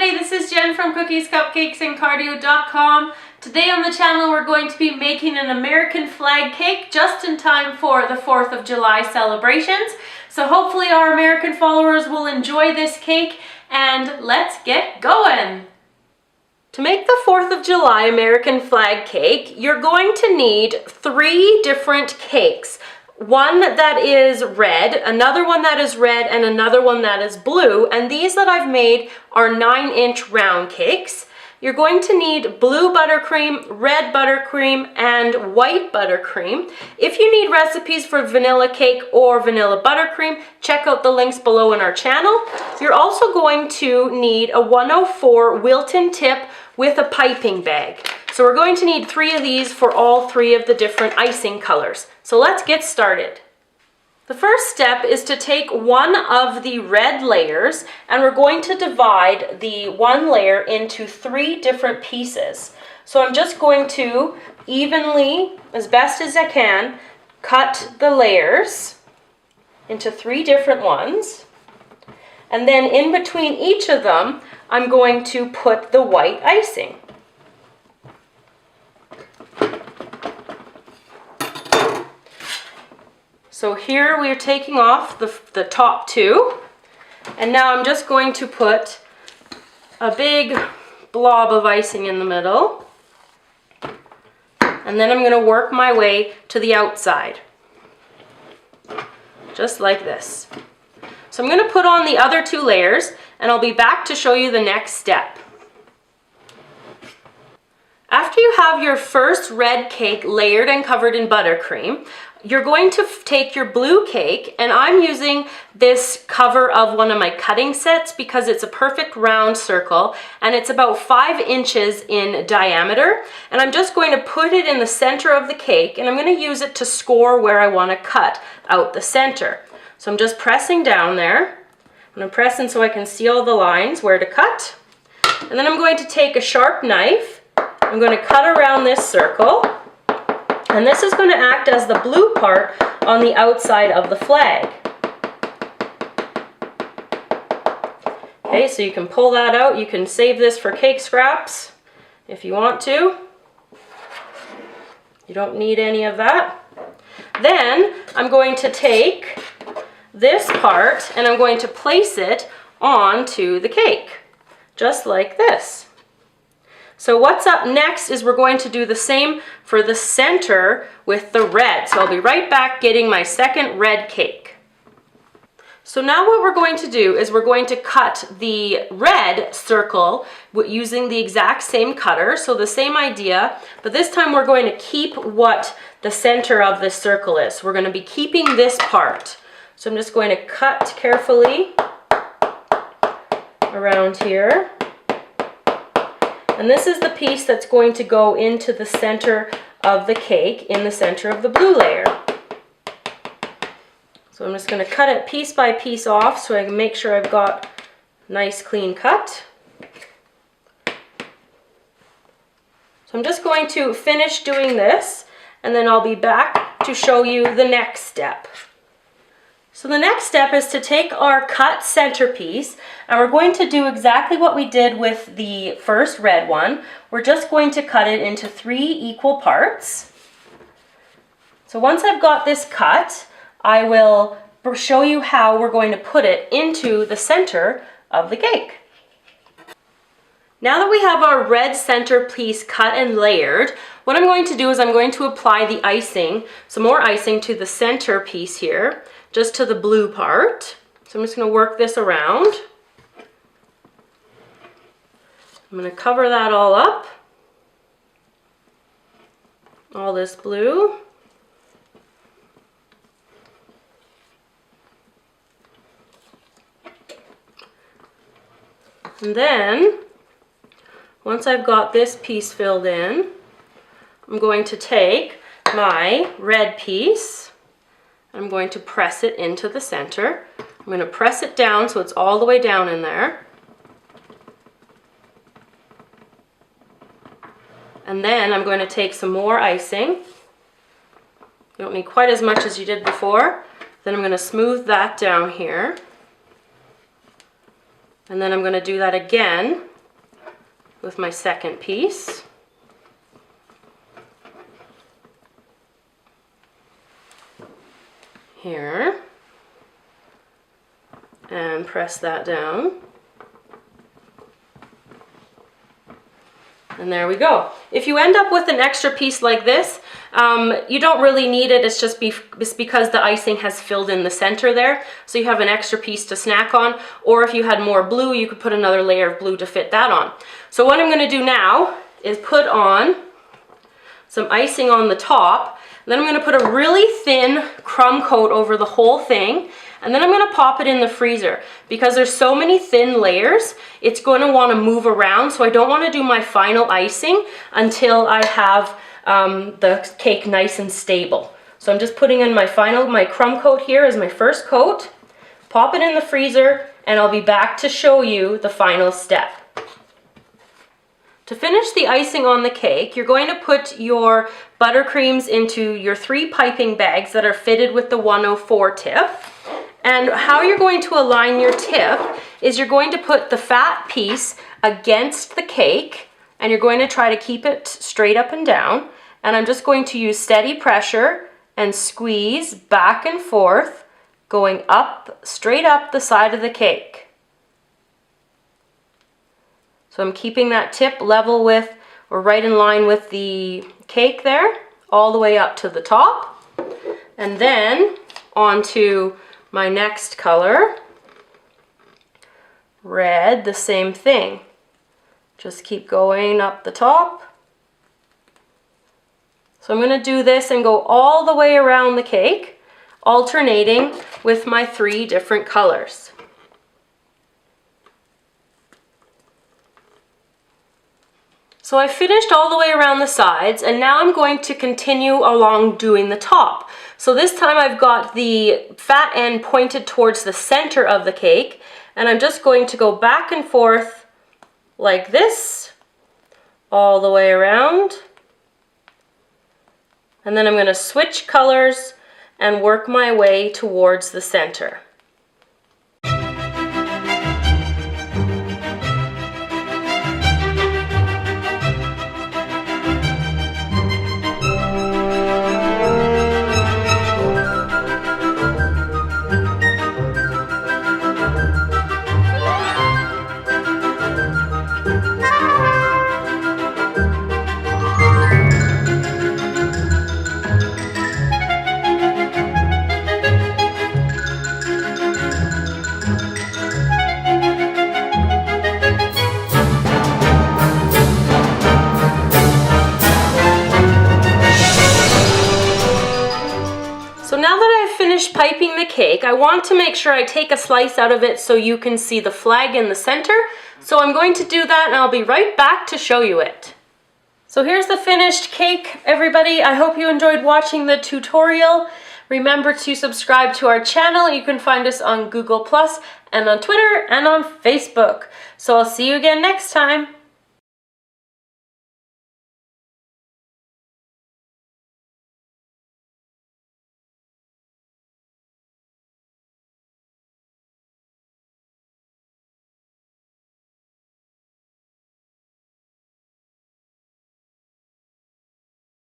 everybody, this is Jen from Cookies, Cupcakes, and Cardio.com. Today on the channel we're going to be making an American flag cake just in time for the 4th of July celebrations. So hopefully our American followers will enjoy this cake, and let's get going! To make the 4th of July American flag cake, you're going to need 3 different cakes. One that is red, another one that is red, and another one that is blue. And these that I've made are 9-inch round cakes. You're going to need blue buttercream, red buttercream, and white buttercream. If you need recipes for vanilla cake or vanilla buttercream, check out the links below in our channel. You're also going to need a 104 Wilton tip with a piping bag. So we're going to need 3 of these for all 3 of the different icing colors. So let's get started. The first step is to take one of the red layers and we're going to divide the one layer into 3 different pieces. So I'm just going to evenly, as best as I can, cut the layers into 3 different ones. And then in between each of them, I'm going to put the white icing. So here we are taking off the top 2, and now I'm just going to put a big blob of icing in the middle, and then I'm going to work my way to the outside, just like this. So I'm going to put on the other 2 layers, and I'll be back to show you the next step. After you have your first red cake layered and covered in buttercream, you're going to take your blue cake, and I'm using this cover of one of my cutting sets because it's a perfect round circle and it's about 5 inches in diameter, and I'm just going to put it in the center of the cake, and I'm going to use it to score where I want to cut out the center. So I'm just pressing down there, and I'm pressing so I can see all the lines where to cut, and then I'm going to take a sharp knife. I'm going to cut around this circle, and this is going to act as the blue part on the outside of the flag. Okay, so you can pull that out. You can save this for cake scraps if you want to. You don't need any of that. Then I'm going to take this part and I'm going to place it onto the cake, just like this. So what's up next is we're going to do the same for the center with the red. So I'll be right back getting my second red cake. So now what we're going to do is we're going to cut the red circle using the exact same cutter. So the same idea, but this time we're going to keep what the center of this circle is. We're going to be keeping this part. So I'm just going to cut carefully around here. And this is the piece that's going to go into the center of the cake, in the center of the blue layer. So I'm just going to cut it piece by piece off so I can make sure I've got a nice clean cut. So I'm just going to finish doing this, and then I'll be back to show you the next step. So the next step is to take our cut centerpiece, and we're going to do exactly what we did with the first red one. We're just going to cut it into 3 equal parts. So once I've got this cut, I will show you how we're going to put it into the center of the cake. Now that we have our red centerpiece cut and layered, what I'm going to do is I'm going to apply the icing, some more icing to the centerpiece here, just to the blue part. So I'm just going to work this around. I'm going to cover that all up, all this blue. And then, once I've got this piece filled in, I'm going to take my red piece, I'm going to press it into the center. I'm going to press it down so it's all the way down in there. And then I'm going to take some more icing. You don't need quite as much as you did before. Then I'm going to smooth that down here. And then I'm going to do that again with my second piece. Here. And press that down. And there we go. If you end up with an extra piece like this, you don't really need it. It's just because the icing has filled in the center there. So you have an extra piece to snack on. Or if you had more blue, you could put another layer of blue to fit that on. So what I'm going to do now is put on some icing on the top. Then I'm going to put a really thin crumb coat over the whole thing. And then I'm going to pop it in the freezer. Because there's so many thin layers, it's going to want to move around. So I don't want to do my final icing until I have the cake nice and stable. So I'm just putting in my crumb coat here as my first coat. Pop it in the freezer, and I'll be back to show you the final step. To finish the icing on the cake, you're going to put your buttercreams into your 3 piping bags that are fitted with the 104 tip. And how you're going to align your tip is you're going to put the fat piece against the cake, and you're going to try to keep it straight up and down. And I'm just going to use steady pressure and squeeze back and forth, going up, straight up the side of the cake. So I'm keeping that tip level with, or right in line with the cake there, all the way up to the top. And then onto my next color, red, the same thing. Just keep going up the top. So I'm going to do this and go all the way around the cake, alternating with my 3 different colors. So I finished all the way around the sides, and now I'm going to continue along doing the top. So this time I've got the fat end pointed towards the center of the cake, and I'm just going to go back and forth like this, all the way around. And then I'm going to switch colors and work my way towards the center. Piping the cake, I want to make sure I take a slice out of it so you can see the flag in the center. So I'm going to do that, and I'll be right back to show you it. So here's the finished cake, everybody. I hope you enjoyed watching the tutorial. Remember to subscribe to our channel. You can find us on Google+ and on Twitter and on Facebook. So I'll see you again next time.